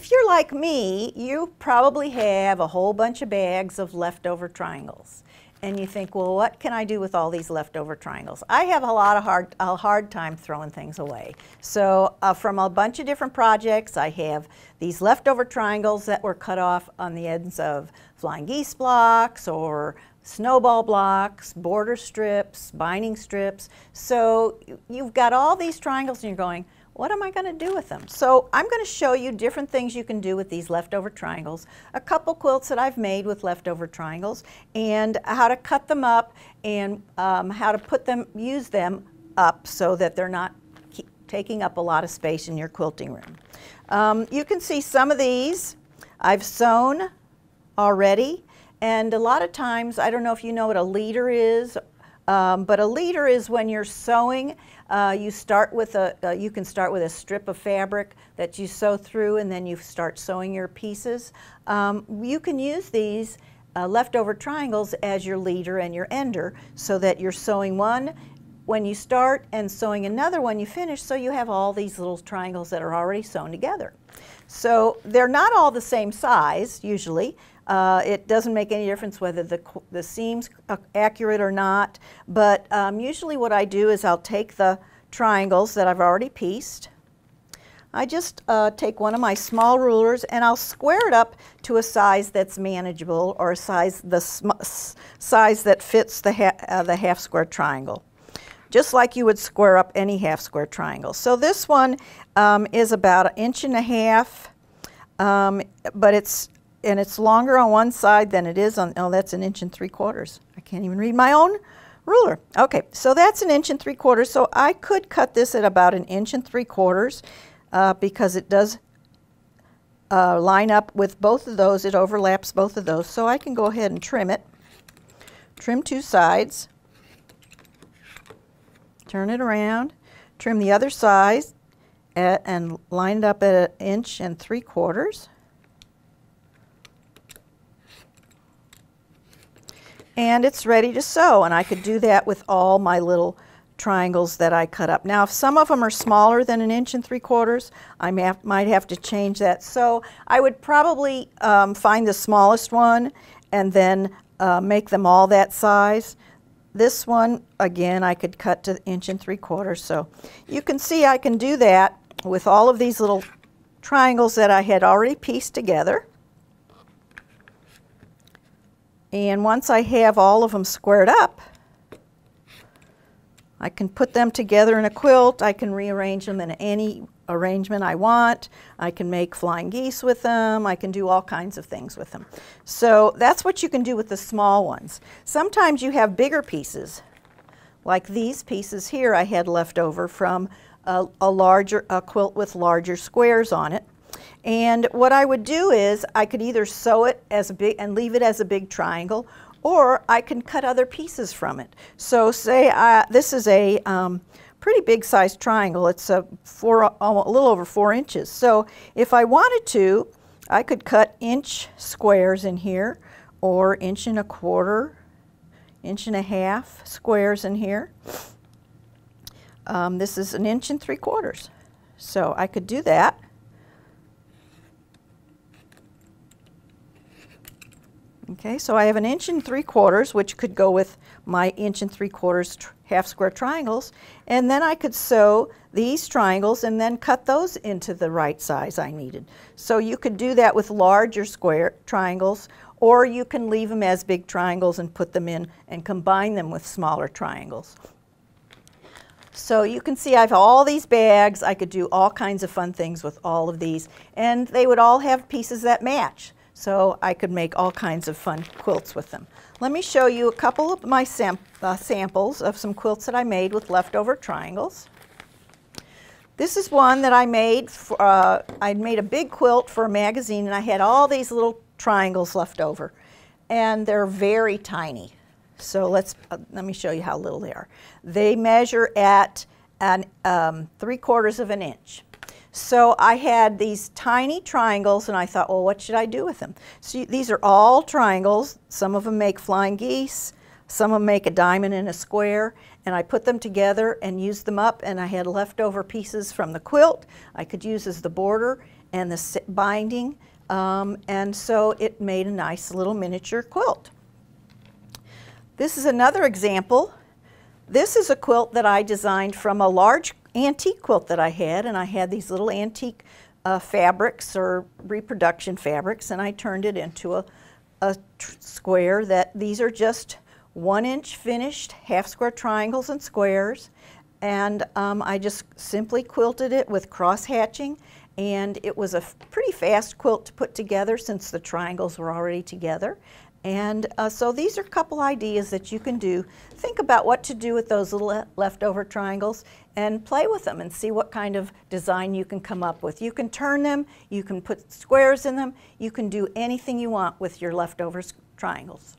if you're like me, you probably have a whole bunch of bags of leftover triangles. And you think, well, what can I do with all these leftover triangles? I have a hard time throwing things away. So from a bunch of different projects, I have these leftover triangles that were cut off on the ends of flying geese blocks or snowball blocks, border strips, binding strips. So you've got all these triangles and you're going, what am I going to do with them? So I'm going to show you different things you can do with these leftover triangles, a couple quilts that I've made with leftover triangles, and how to cut them up and how to put them, use them up so that they're not taking up a lot of space in your quilting room. You can see some of these I've sewn already, and a lot of times, I don't know if you know what a leader is, but a leader is when you're sewing. You start with you can start with a strip of fabric that you sew through, and then you start sewing your pieces. You can use these leftover triangles as your leader and your ender, so that you're sewing one when you start and sewing another when you finish, so you have all these little triangles that are already sewn together. So they're not all the same size usually. It doesn't make any difference whether the seam's accurate or not, but usually what I do is I'll take the triangles that I've already pieced. I just take one of my small rulers and I'll square it up to a size that's manageable, or a size, size that fits the half square triangle, just like you would square up any half square triangle. So this one is about 1.5 inches, but it's longer on one side than it is on, oh, that's 1.75 inches. I can't even read my own ruler. Okay, so that's 1.75 inches. So I could cut this at about 1.75 inches because it does line up with both of those. It overlaps both of those. So I can go ahead and trim it. Trim two sides. Turn it around. Trim the other side and line it up at 1.75 inches. And it's ready to sew, and I could do that with all my little triangles that I cut up. Now if some of them are smaller than 1.75 inches, I might have to change that. So I would probably find the smallest one and then make them all that size. This one, again, I could cut to 1.75 inches. So you can see I can do that with all of these little triangles that I had already pieced together. And once I have all of them squared up, I can put them together in a quilt. I can rearrange them in any arrangement I want. I can make flying geese with them. I can do all kinds of things with them. So that's what you can do with the small ones. Sometimes you have bigger pieces, like these pieces here I had left over from a quilt with larger squares on it. And what I would do is I could either sew it as a big and leave it as a big triangle, or I can cut other pieces from it. So say this is a pretty big sized triangle. It's a little over 4 inches. So if I wanted to, I could cut inch squares in here, or 1.25 inches, 1.5 inches squares in here. This is 1.75 inches. So I could do that. Okay, so I have 1.75 inches, which could go with my 1.75 inches half square triangles, and then I could sew these triangles and then cut those into the right size I needed. So you could do that with larger square triangles, or you can leave them as big triangles and put them in and combine them with smaller triangles. So you can see I have all these bags. I could do all kinds of fun things with all of these, and they would all have pieces that match. So I could make all kinds of fun quilts with them. Let me show you a couple of my samples of some quilts that I made with leftover triangles. This is one that I made. I made a big quilt for a magazine, and I had all these little triangles left over. And they're very tiny. So let me show you how little they are. They measure at 3/4 inch. So I had these tiny triangles, and I thought, well, what should I do with them? So these are all triangles. Some of them make flying geese. Some of them make a diamond and a square. And I put them together and used them up, and I had leftover pieces from the quilt I could use as the border. and the binding, and so it made a nice little miniature quilt. This is another example. This is a quilt that I designed from a large antique quilt that I had, and I had these little antique fabrics or reproduction fabrics, and I turned it into a square. That these are just 1-inch finished half square triangles and squares, and I just simply quilted it with cross hatching, and it was a pretty fast quilt to put together since the triangles were already together. And so these are a couple ideas that you can do. Think about what to do with those little leftover triangles and play with them and see what kind of design you can come up with. You can turn them, you can put squares in them, you can do anything you want with your leftover triangles.